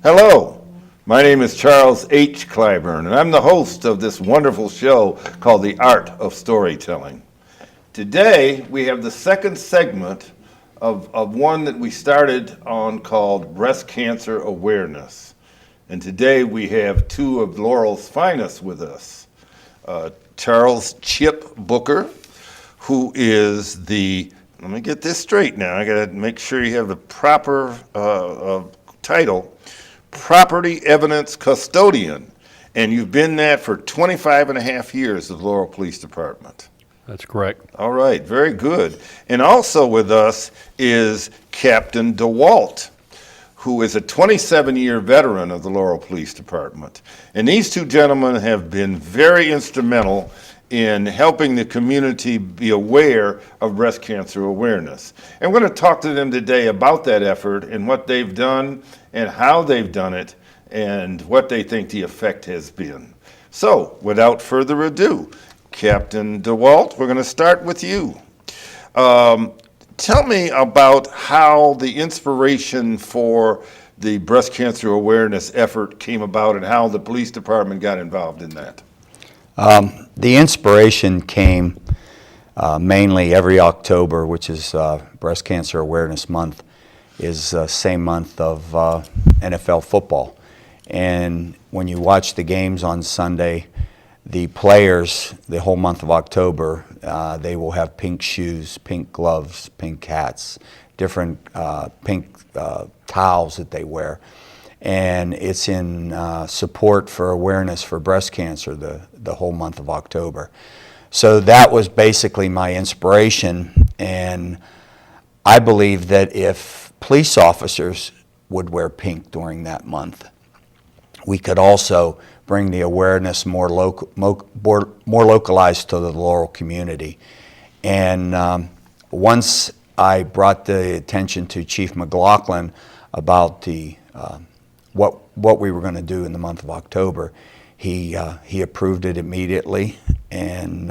Hello, my name is Charles H. Clyburn, and I'm the host of this wonderful show called The Art of Storytelling. Today, we have the second segment of one that we started on called Breast Cancer Awareness. And today we have two of Laurel's finest with us. Charles Chip Booker, who is the, let me get this straight now, I gotta make sure you have the proper title, Property Evidence Custodian. And you've been that for 25 and a half years of Laurel Police Department. That's correct. All right, very good. And also with us is Captain DeWalt, who is a 27-year veteran of the Laurel Police Department. And these two gentlemen have been very instrumental in helping the community be aware of breast cancer awareness. And we're going to talk to them today about that effort and what they've done and how they've done it and what they think the effect has been. So, without further ado, Captain DeWalt, we're going to start with you. Tell me about how the inspiration for the breast cancer awareness effort came about and how the police department got involved in that. The inspiration came mainly every October, which is Breast Cancer Awareness Month, is same month of NFL football. And when you watch the games on Sunday, the players, the whole month of October, they will have pink shoes, pink gloves, pink hats, different pink towels that they wear. And it's in support for awareness for breast cancer the whole month of October. So that was basically my inspiration, and I believe that if police officers would wear pink during that month, we could also bring the awareness more localized to the Laurel community. And once I brought the attention to Chief McLaughlin about the what we were going to do in the month of October, he approved it immediately. And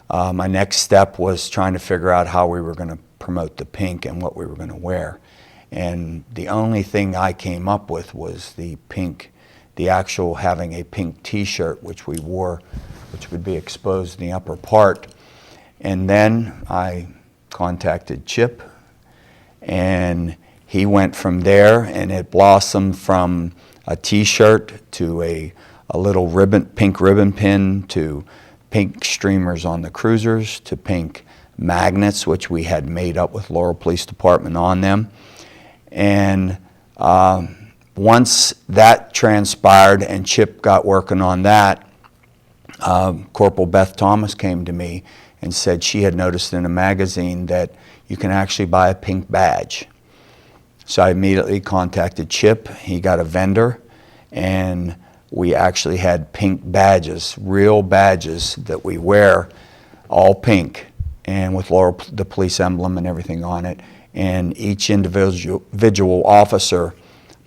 my next step was trying to figure out how we were going to promote the pink and what we were going to wear. And the only thing I came up with was the pink, the actual having a pink t-shirt, which we wore, which would be exposed in the upper part. And then I contacted Chip, and he went from there, and it blossomed from a t-shirt to a little ribbon, pink ribbon pin, to pink streamers on the cruisers, to pink magnets, which we had made up with Laurel Police Department on them. And once that transpired and Chip got working on that, Corporal Beth Thomas came to me and said she had noticed in a magazine that you can actually buy a pink badge. So I immediately contacted Chip. He got a vendor, and we actually had pink badges, real badges that we wear, all pink, and with Laurel, the police emblem and everything on it. And each individual officer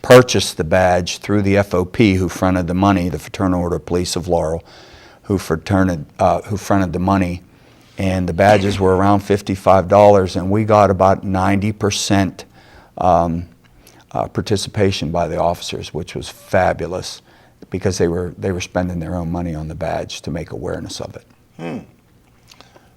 purchased the badge through the FOP, who fronted the money, the Fraternal Order of Police of Laurel, who fronted the money. And the badges were around $55, and we got about 90% participation by the officers, which was fabulous, because they were spending their own money on the badge to make awareness of it.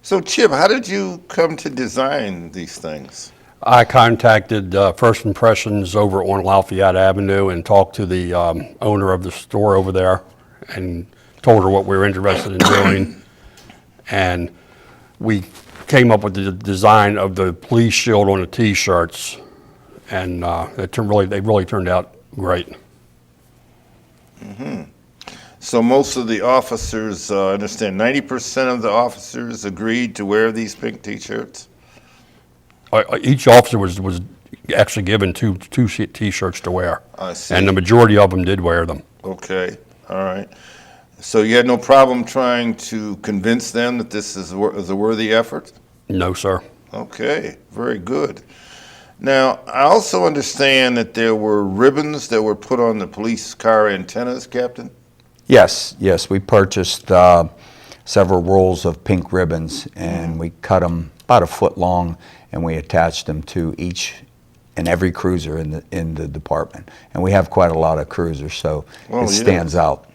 So Chip, how did you come to design these things? I contacted First Impressions over on Lafayette Avenue and talked to the owner of the store over there and told her what we were interested in doing. And we came up with the design of the police shield on the t-shirts, and they really turned out great. Mm-hmm. So most of the officers, I understand 90% of the officers agreed to wear these pink t-shirts? Each officer was actually given two t-shirts to wear. I see. And the majority of them did wear them. Okay, all right. So you had no problem trying to convince them that this is a worthy effort? No, sir. Okay, very good. Now, I also understand that there were ribbons that were put on the police car antennas, Captain? Yes, we purchased several rolls of pink ribbons, and we cut them about a foot long, and we attached them to each in every cruiser in the department, and we have quite a lot of cruisers, so Oh, it stands out.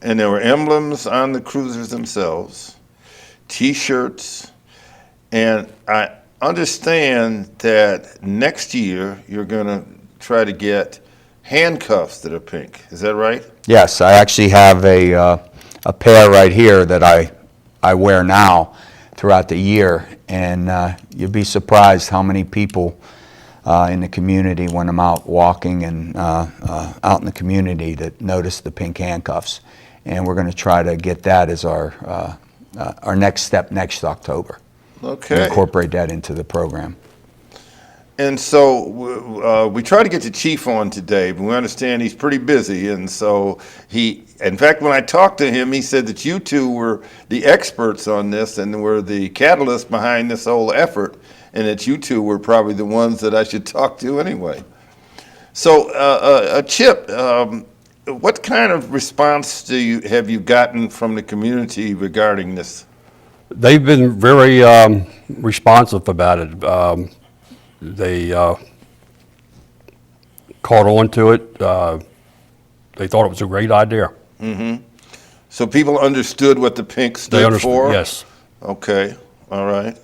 And there were emblems on the cruisers themselves, T-shirts, and I understand that next year you're going to try to get handcuffs that are pink. Is that right? Yes, I actually have a pair right here that I wear now throughout the year, and you'd be surprised how many people in the community, when I'm out walking and out in the community, that notice the pink handcuffs. And we're going to try to get that as our next step next October. Okay. Incorporate that into the program. And so we tried to get the chief on today, but we understand he's pretty busy. And so in fact, when I talked to him, he said that you two were the experts on this and were the catalyst behind this whole effort, and that you two were probably the ones that I should talk to anyway. So, Chip, what kind of response have you gotten from the community regarding this? They've been very responsive about it. They caught on to it. They thought it was a great idea. So people understood what the pink They stood understood, for? yes. Okay, all right.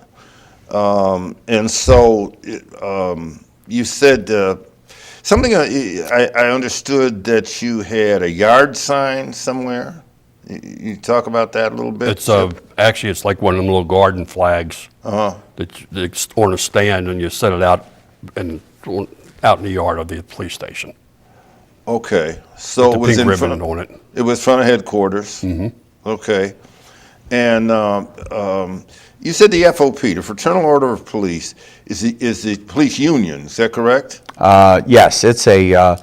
And so you said something, I understood that you had a yard sign somewhere. You talk about that a little bit? It's actually, it's like one of them little garden flags that's on a stand, and you set it out in the yard of the police station. Okay, so With it the was pink in ribbon front. on it. It was front of headquarters. Okay, and you said the FOP, the Fraternal Order of Police, is the police union. Is that correct? Yes, it's a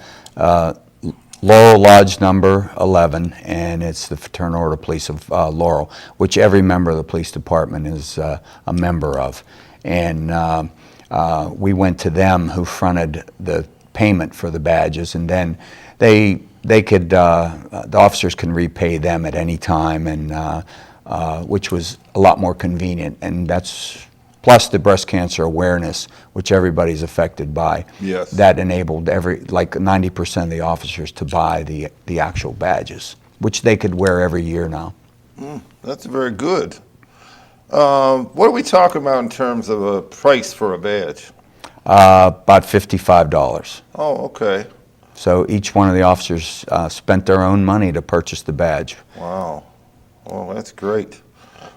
Laurel Lodge number 11, and it's the Fraternal Order Police of Laurel, which every member of the police department is a member of. And we went to them, who fronted the payment for the badges, and then they could, the officers can repay them at any time, and which was a lot more convenient. And that's plus the breast cancer awareness, which everybody's affected by. Yes. That enabled like 90% of the officers to buy the actual badges, which they could wear every year now. That's very good. What are we talking about in terms of a price for a badge? About $55. Oh, okay. So each one of the officers spent their own money to purchase the badge. Wow. Well, that's great.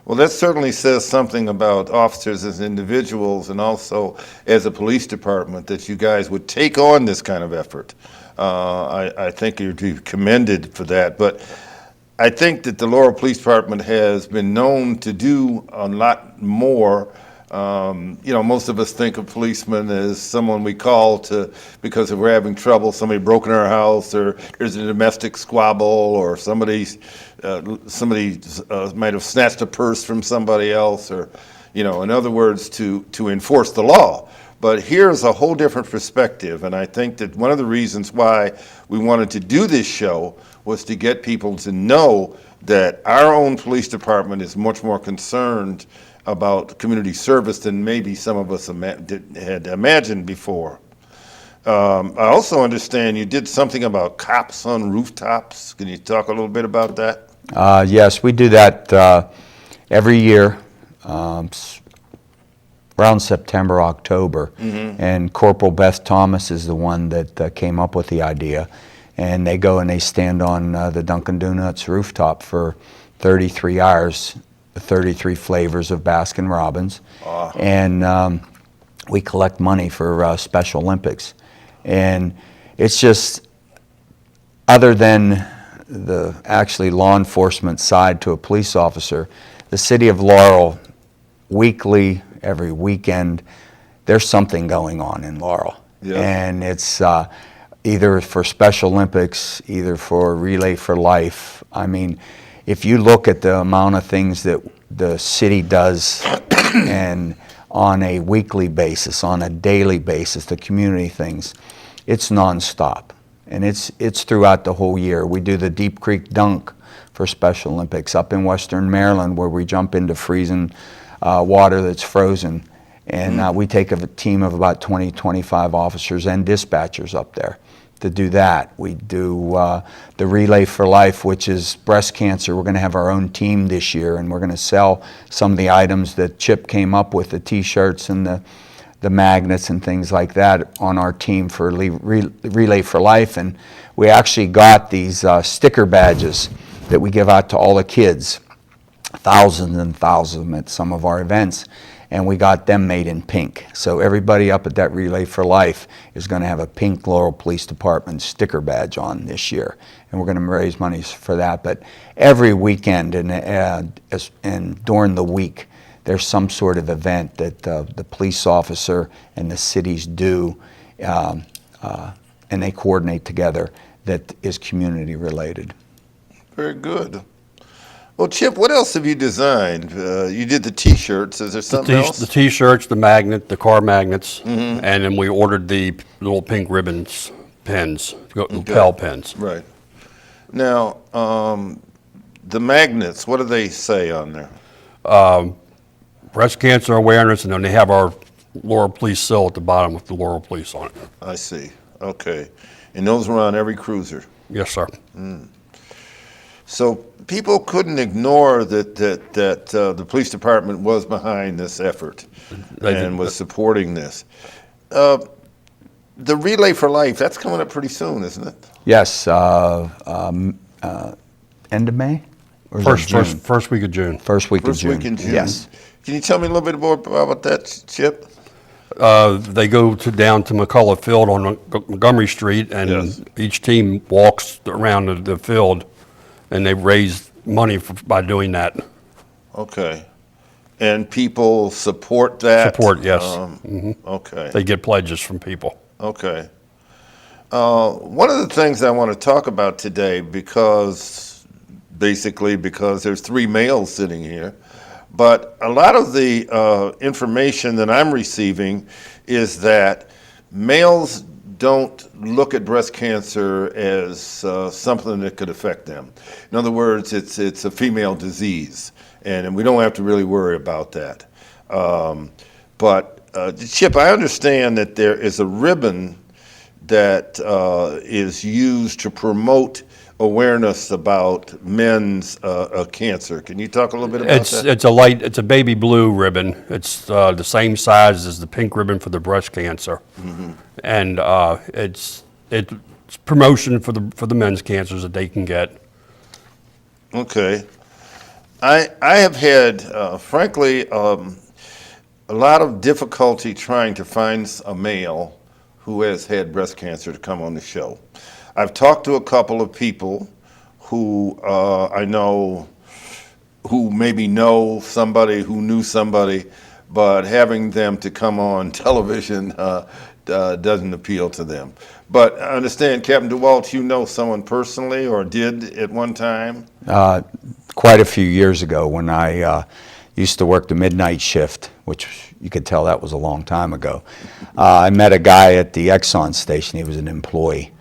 Well, that certainly says something about officers as individuals and also as a police department, that you guys would take on this kind of effort. I think you'd be commended for that. But I think that the Laurel Police Department has been known to do a lot more. Most of us think of policemen as someone we call to because if we're having trouble, somebody broke in our house, or there's a domestic squabble, or somebody might have snatched a purse from somebody else, or in other words, to enforce the law. But here's a whole different perspective, and I think that one of the reasons why we wanted to do this show was to get people to know that our own police department is much more concerned about community service than maybe some of us had imagined before. I also understand you did something about cops on rooftops. Can you talk a little bit about that? Yes, we do that every year, around September, October. And Corporal Beth Thomas is the one that came up with the idea. And they go and they stand on the Dunkin' Donuts rooftop for 33 hours, 33 flavors of Baskin Robbins. And we collect money for Special Olympics. And it's just, other than the actually law enforcement side to a police officer, the city of Laurel, weekly, every weekend, there's something going on in Laurel. Yeah. And it's either for Special Olympics, either for Relay for Life. I mean, if you look at the amount of things that the city does and on a weekly basis, on a daily basis, the community things, it's nonstop. And it's throughout the whole year. We do the Deep Creek Dunk for Special Olympics up in Western Maryland, where we jump into freezing water that's frozen. And we take a team of about 20, 25 officers and dispatchers up there to do that. We do the Relay for Life, which is breast cancer. We're going to have our own team this year, and we're going to sell some of the items that Chip came up with, the T-shirts and the magnets and things like that, on our team for Relay for Life. And we actually got these sticker badges that we give out to all the kids, thousands and thousands of them at some of our events, and we got them made in pink. So everybody up at that Relay for Life is going to have a pink Laurel Police Department sticker badge on this year, and we're going to raise money for that. But every weekend and during the week, there's some sort of event that the police officer and the cities do, and they coordinate together, that is community related. Very good. Well, Chip, what else have you designed? You did the T-shirts. Is there something else? The T-shirts, the magnet, the car magnets, and then we ordered the little pink ribbons pins, lapel pins. Right. Now, the magnets, what do they say on there? Breast cancer awareness, and then they have our Laurel Police seal at the bottom with the Laurel Police on it. I see. Okay. And those were on every cruiser. Yes, sir. So people couldn't ignore that the police department was behind this effort and was supporting this. The Relay for Life, that's coming up pretty soon, isn't it? Yes, end of May? Or is it June? First week of June. First week of First June. week in June. Yes. Can you tell me a little bit more about that, Chip? They go down to McCullough Field on Montgomery Street, and Yes. each team walks around the field, and they raise money by doing that. Okay. And people support that? Support, yes. Okay. They get pledges from people. Okay. One of the things I want to talk about today, because there's three males sitting here, but a lot of the information that I'm receiving is that males don't look at breast cancer as something that could affect them. In other words, it's a female disease, and we don't have to really worry about that. But Chip, I understand that there is a ribbon that is used to promote awareness about men's cancer. Can you talk a little bit about that? It's a baby blue ribbon. It's the same size as the pink ribbon for the breast cancer, and it's promotion for the men's cancers that they can get. Okay. I have had, frankly, a lot of difficulty trying to find a male who has had breast cancer to come on the show. I've talked to a couple of people who I know who maybe know somebody who knew somebody, but having them to come on television doesn't appeal to them. But I understand, Captain DeWalt, you know someone personally or did at one time? Quite a few years ago, when I used to work the midnight shift, which you could tell that was a long time ago, I met a guy at the Exxon station. He was an employee,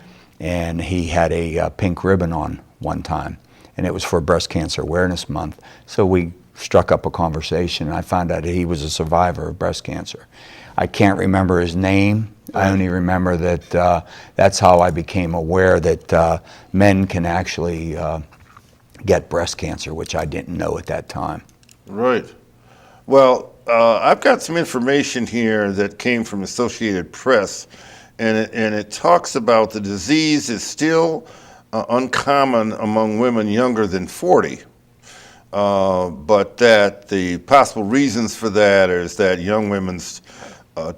and he had a pink ribbon on one time, and it was for Breast Cancer Awareness Month. So we struck up a conversation, and I found out that he was a survivor of breast cancer. I can't remember his name. I only remember that that's how I became aware that men can actually get breast cancer, which I didn't know at that time. Right. Well, I've got some information here that came from Associated Press, and it talks about the disease is still uncommon among women younger than 40, but that the possible reasons for that is that young women's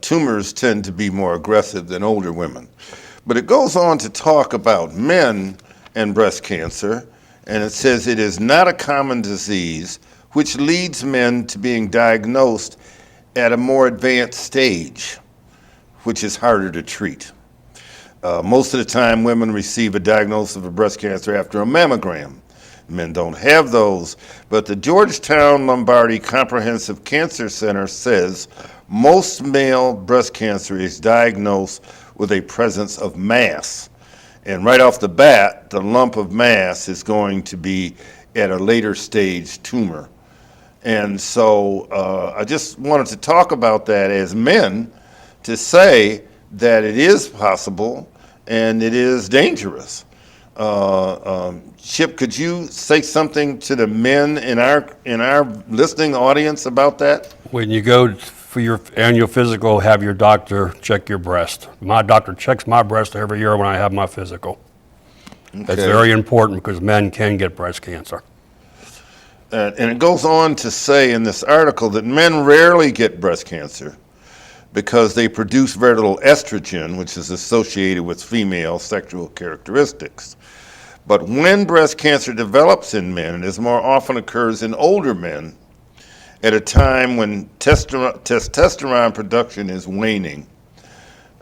tumors tend to be more aggressive than older women. But it goes on to talk about men and breast cancer, and it says it is not a common disease, which leads men to being diagnosed at a more advanced stage, which is harder to treat. Most of the time, women receive a diagnosis of a breast cancer after a mammogram. Men don't have those, but the Georgetown Lombardi Comprehensive Cancer Center says most male breast cancer is diagnosed with a presence of mass. And right off the bat, the lump of mass is going to be at a later stage tumor. And so I just wanted to talk about that as men, to say that it is possible and it is dangerous. Chip, could you say something to the men in our listening audience about that? When you go for your annual physical, have your doctor check your breast. My doctor checks my breast every year when I have my physical. That's Okay. very important because men can get breast cancer. And it goes on to say in this article that men rarely get breast cancer because they produce very little estrogen, which is associated with female sexual characteristics. But when breast cancer develops in men, it more often occurs in older men at a time when testosterone production is waning.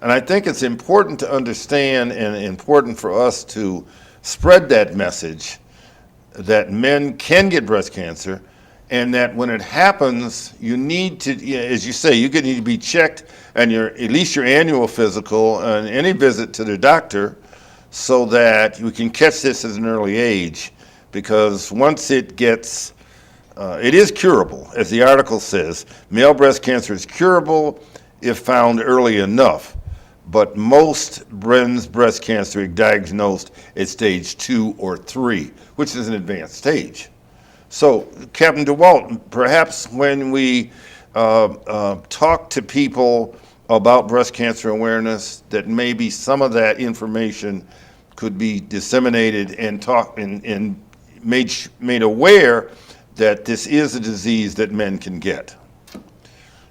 And I think it's important to understand and important for us to spread that message that men can get breast cancer, and that when it happens, you need to, as you say, you need to be checked and at least your annual physical and any visit to the doctor, so that you can catch this at an early age. Because once it gets, it is curable, as the article says. Male breast cancer is curable if found early enough. But most men's breast cancer is diagnosed at stage 2 or 3, which is an advanced stage. So, Captain DeWalt, perhaps when we talk to people about breast cancer awareness, that maybe some of that information could be disseminated and made aware that this is a disease that men can get.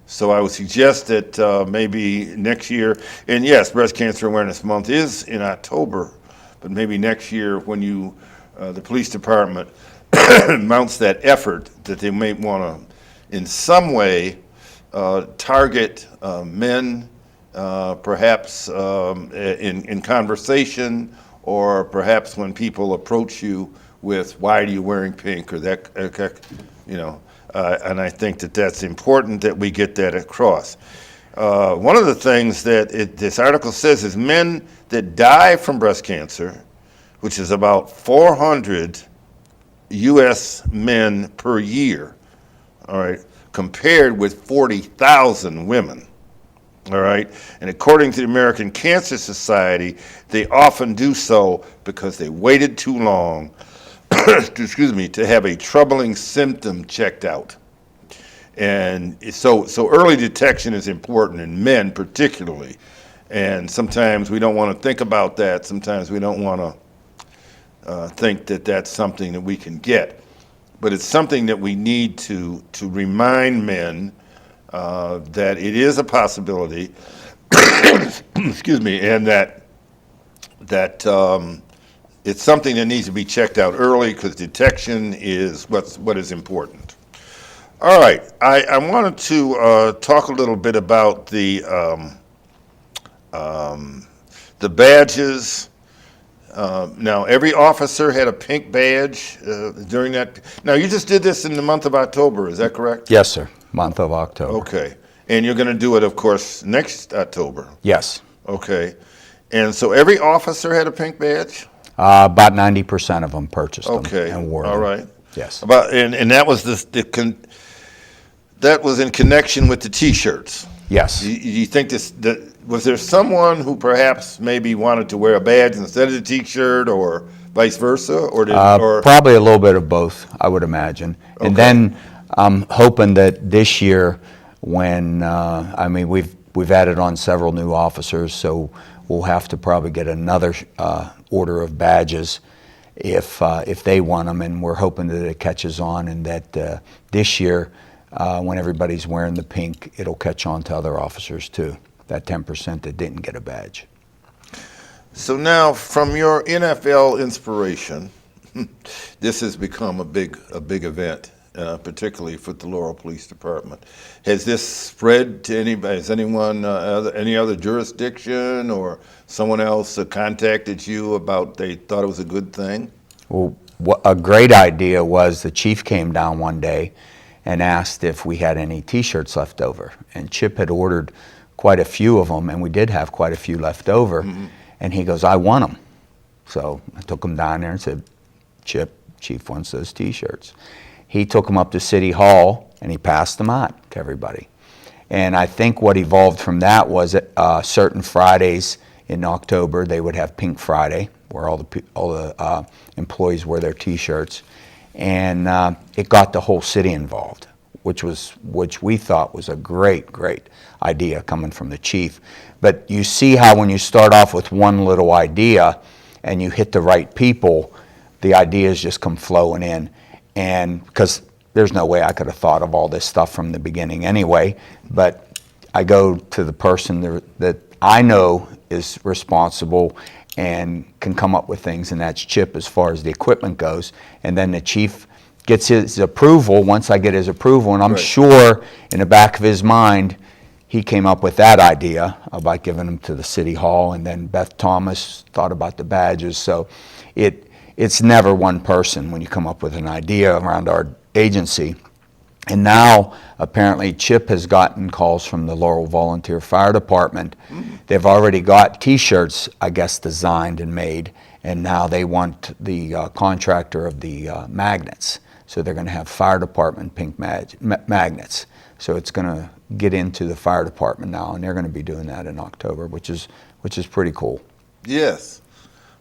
So I would suggest that maybe next year, and yes, Breast Cancer Awareness Month is in October, but maybe next year when the police department mounts that effort, that they may want to, in some way, target men, perhaps in conversation, or perhaps when people approach you with, "Why are you wearing pink?" or that, and I think that that's important that we get that across. One of the things that this article says is men that die from breast cancer, which is about 400 U.S. men per year, all right, compared with 40,000 women, all right? And according to the American Cancer Society, they often do so because they waited too long to have a troubling symptom checked out. And so early detection is important in men particularly. And sometimes we don't want to think about that. Sometimes we don't want to think that that's something that we can get. But it's something that we need to remind men that it is a possibility, excuse me, and that it's something that needs to be checked out early, because detection is what is important. All right, I wanted to talk a little bit about the badges. Now, every officer had a pink badge during that. Now, you just did this in the month of October, is that correct? Yes, sir. Month of October. Okay, and you're going to do it, of course, next October. Yes. Okay, and so every officer had a pink badge? About 90% of them purchased them Okay, and wore them. all right. Yes. And that was that was in connection with the T-shirts. Yes. You think was there someone who perhaps maybe wanted to wear a badge instead of the T-shirt, or vice versa, or Probably a little bit of both, I would imagine. And then I'm hoping that this year, when we've added on several new officers, so we'll have to probably get another order of badges if they want them, and we're hoping that it catches on, and that this year, when everybody's wearing the pink, it'll catch on to other officers too, that 10% that didn't get a badge. So now, from your NFL inspiration, this has become a big event, particularly for the Laurel Police Department. Has this spread to anybody? Has anyone, any other jurisdiction or someone else contacted you about they thought it was a good thing? Well, a great idea was the chief came down one day and asked if we had any T-shirts left over. And Chip had ordered quite a few of them, and we did have quite a few left over. Mm-hmm. And he goes, "I want them." So I took him down there and said, "Chip, Chief wants those T-shirts." he took them up to City Hall and he passed them on to everybody. And I think what evolved from that was certain Fridays in October, they would have Pink Friday, where all the employees wear their T-shirts, and it got the whole city involved, which we thought was a great idea coming from the chief. But you see how when you start off with one little idea and you hit the right people, the ideas just come flowing in. And because there's no way I could have thought of all this stuff from the beginning anyway, but I go to the person that I know is responsible and can come up with things, and that's Chip as far as the equipment goes. And then the chief gets his approval once I get his approval, and I'm Right. sure in the back of his mind, he came up with that idea about giving them to the city hall, and then Beth Thomas thought about the badges. So it's never one person when you come up with an idea around our agency. And now, apparently, Chip has gotten calls from the Laurel Volunteer Fire Department. They've already got T-shirts, I guess, designed and made, and now they want the contractor of the magnets. So they're going to have fire department pink magnets. So it's going to get into the fire department now, and they're going to be doing that in October, which is pretty cool. Yes.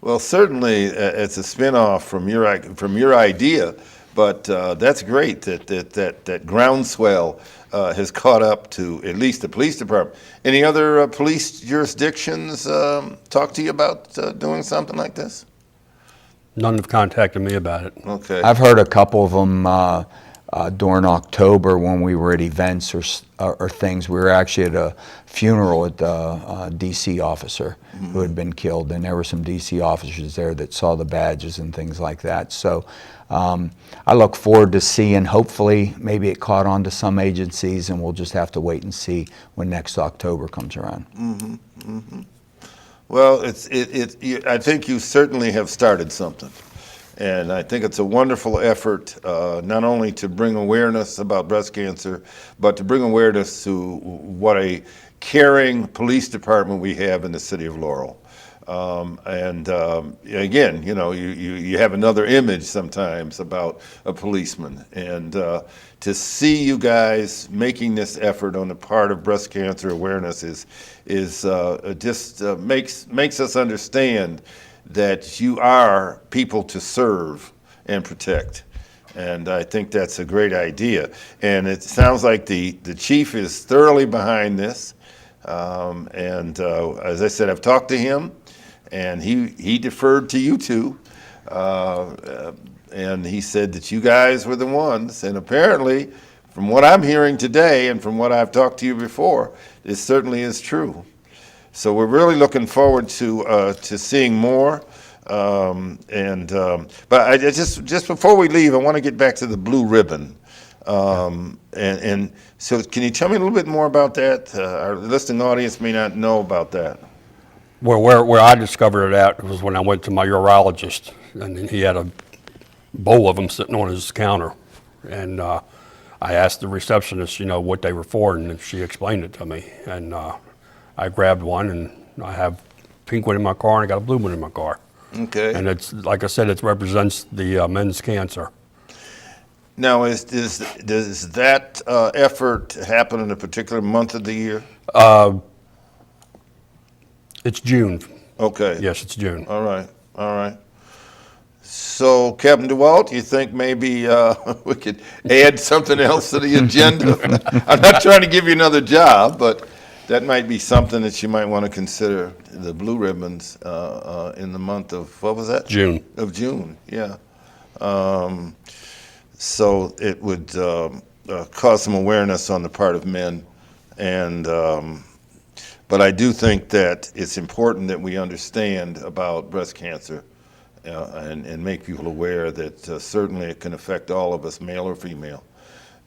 Well, certainly it's a spinoff from your idea, but that's great that groundswell has caught up to at least the police department. Any other police jurisdictions talk to you about doing something like this? None have contacted me about it. Okay. I've heard a couple of them during October when we were at events or things. We were actually at a funeral at the D.C. officer who had been killed, and there were some D.C. officers there that saw the badges and things like that. So I look forward to seeing, hopefully, maybe it caught on to some agencies, and we'll just have to wait and see when next October comes around. Well, I think you certainly have started something. And I think it's a wonderful effort, not only to bring awareness about breast cancer, but to bring awareness to what a caring police department we have in the city of Laurel. Again, you have another image sometimes about a policeman. And to see you guys making this effort on the part of breast cancer awareness just makes us understand that you are people to serve and protect. And I think that's a great idea. And it sounds like the chief is thoroughly behind this. As I said, I've talked to him, and he deferred to you two. And he said that you guys were the ones. And apparently, from what I'm hearing today and from what I've talked to you before, it certainly is true. So we're really looking forward to seeing more. But I just before we leave, I want to get back to the blue ribbon. And so can you tell me a little bit more about that? Our listening audience may not know about that. Well, where I discovered it at was when I went to my urologist, and he had a bowl of them sitting on his counter. And I asked the receptionist, what they were for, and she explained it to me. And I grabbed one, and I have a pink one in my car, and I got a blue one in my car. Okay. And it's, like I said, it represents the men's cancer. Now, does that effort happen in a particular month of the year? It's June. Okay. Yes, it's June. All right. So, Captain DeWalt, you think maybe we could add something else to the agenda? I'm not trying to give you another job, but that might be something that you might want to consider, the blue ribbons in the month of, what was that? June. Of June, yeah. So it would cause some awareness on the part of men. But I do think that it's important that we understand about breast cancer and make people aware that certainly it can affect all of us, male or female.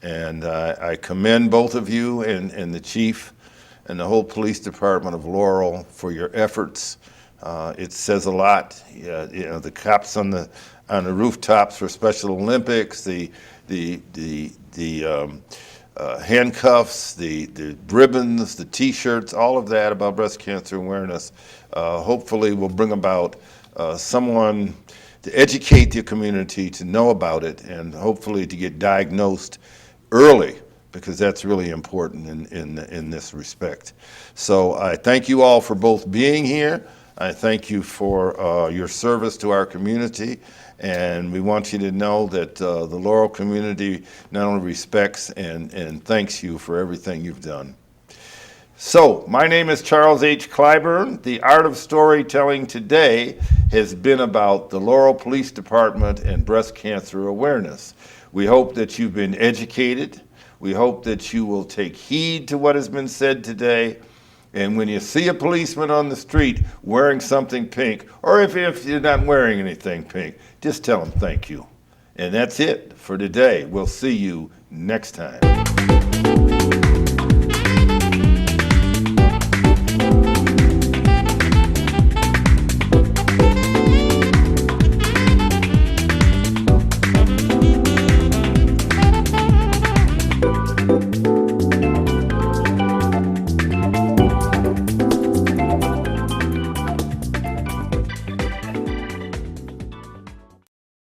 And I commend both of you and the chief and the whole police department of Laurel for your efforts. It says a lot. The cops on the rooftops for Special Olympics, the handcuffs, the ribbons, the T-shirts, all of that about breast cancer awareness. Hopefully, will bring about someone to educate the community, to know about it, and hopefully to get diagnosed early, because that's really important in this respect. So I thank you all for both being here. I thank you for your service to our community, and we want you to know that the Laurel community not only respects and thanks you for everything you've done. So, my name is Charles H. Clyburn. The Art of Storytelling today has been about the Laurel Police Department and breast cancer awareness. We hope that you've been educated. We hope that you will take heed to what has been said today. And when you see a policeman on the street wearing something pink, or if you're not wearing anything pink, just tell them thank you. And that's it for today. We'll see you next time.